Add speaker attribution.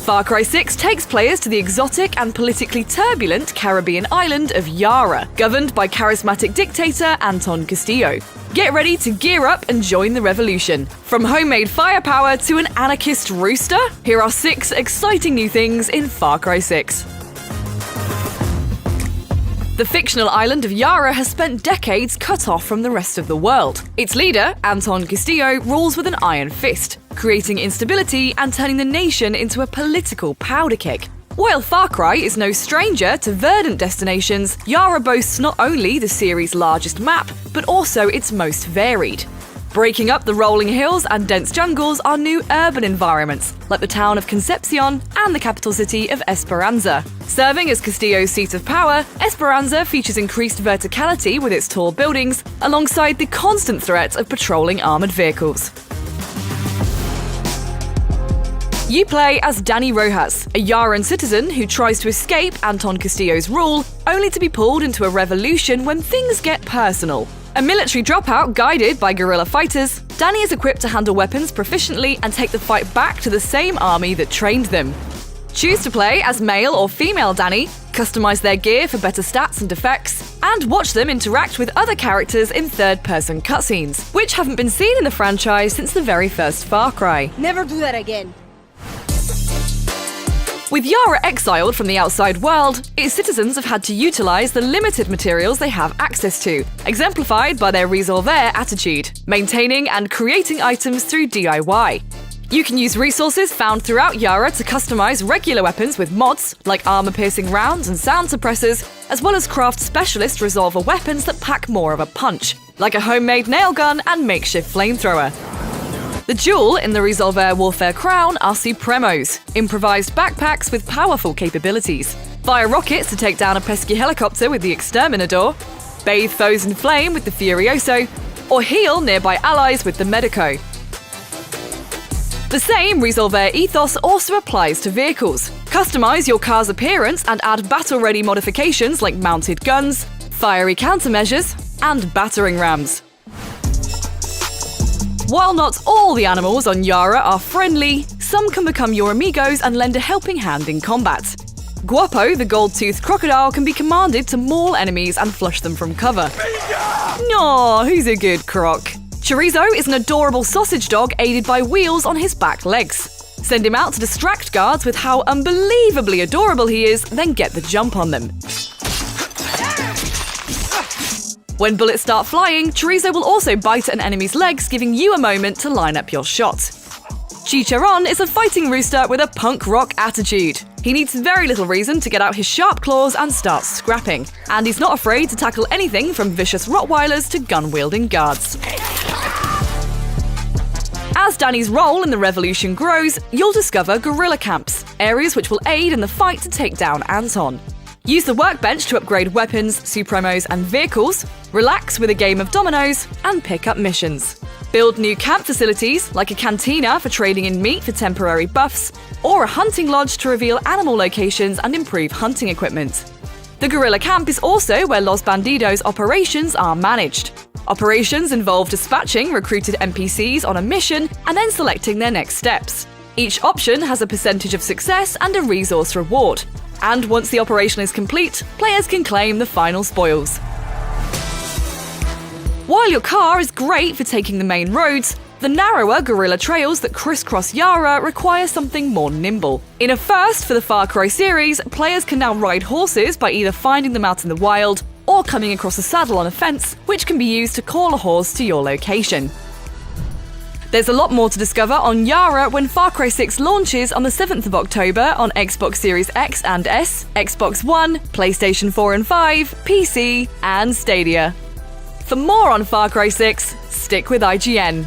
Speaker 1: Far Cry 6 takes players to the exotic and politically turbulent Caribbean island of Yara, governed by charismatic dictator Anton Castillo. Get ready to gear up and join the revolution. From homemade firepower to an anarchist rooster, here are 6 exciting new things in Far Cry 6. The fictional island of Yara has spent decades cut off from the rest of the world. Its leader, Anton Castillo, rules with an iron fist, creating instability and turning the nation into a political powder keg. While Far Cry is no stranger to verdant destinations, Yara boasts not only the series' largest map, but also its most varied. Breaking up the rolling hills and dense jungles are new urban environments, like the town of Concepcion and the capital city of Esperanza. Serving as Castillo's seat of power, Esperanza features increased verticality with its tall buildings, alongside the constant threat of patrolling armoured vehicles. You play as Dani Rojas, a Yaran citizen who tries to escape Anton Castillo's rule, only to be pulled into a revolution when things get personal. A military dropout guided by guerrilla fighters, Dani is equipped to handle weapons proficiently and take the fight back to the same army that trained them. Choose to play as male or female Dani, customize their gear for better stats and effects, and watch them interact with other characters in third-person cutscenes, which haven't been seen in the franchise since the very first Far Cry.
Speaker 2: Never do that again.
Speaker 1: With Yara exiled from the outside world, its citizens have had to utilize the limited materials they have access to, exemplified by their resolver attitude, maintaining and creating items through DIY. You can use resources found throughout Yara to customize regular weapons with mods, like armor-piercing rounds and sound suppressors, as well as craft specialist resolver weapons that pack more of a punch, like a homemade nail gun and makeshift flamethrower. The jewel in the Resolver Warfare Crown are Supremos, improvised backpacks with powerful capabilities. Fire rockets to take down a pesky helicopter with the Exterminador, bathe foes in flame with the Furioso, or heal nearby allies with the Medico. The same Resolver ethos also applies to vehicles. Customize your car's appearance and add battle-ready modifications like mounted guns, fiery countermeasures, and battering rams. While not all the animals on Yara are friendly, some can become your amigos and lend a helping hand in combat. Guapo, the gold-toothed crocodile, can be commanded to maul enemies and flush them from cover. Aw, who's a good croc? Chorizo is an adorable sausage dog aided by wheels on his back legs. Send him out to distract guards with how unbelievably adorable he is, then get the jump on them. When bullets start flying, Chorizo will also bite at an enemy's legs, giving you a moment to line up your shot. Chicharrón is a fighting rooster with a punk rock attitude. He needs very little reason to get out his sharp claws and start scrapping, and he's not afraid to tackle anything from vicious Rottweilers to gun-wielding guards. As Dani's role in the revolution grows, you'll discover guerrilla camps, areas which will aid in the fight to take down Anton. Use the workbench to upgrade weapons, supremos, and vehicles, relax with a game of dominoes, and pick up missions. Build new camp facilities, like a cantina for trading in meat for temporary buffs, or a hunting lodge to reveal animal locations and improve hunting equipment. The guerrilla camp is also where Los Bandidos operations are managed. Operations involve dispatching recruited NPCs on a mission and then selecting their next steps. Each option has a percentage of success and a resource reward. And once the operation is complete, players can claim the final spoils. While your car is great for taking the main roads, the narrower guerrilla trails that crisscross Yara require something more nimble. In a first for the Far Cry series, players can now ride horses by either finding them out in the wild or coming across a saddle on a fence, which can be used to call a horse to your location. There's a lot more to discover on Yara when Far Cry 6 launches on the 7th of October on Xbox Series X and S, Xbox One, PlayStation 4 and 5, PC, and Stadia. For more on Far Cry 6, stick with IGN.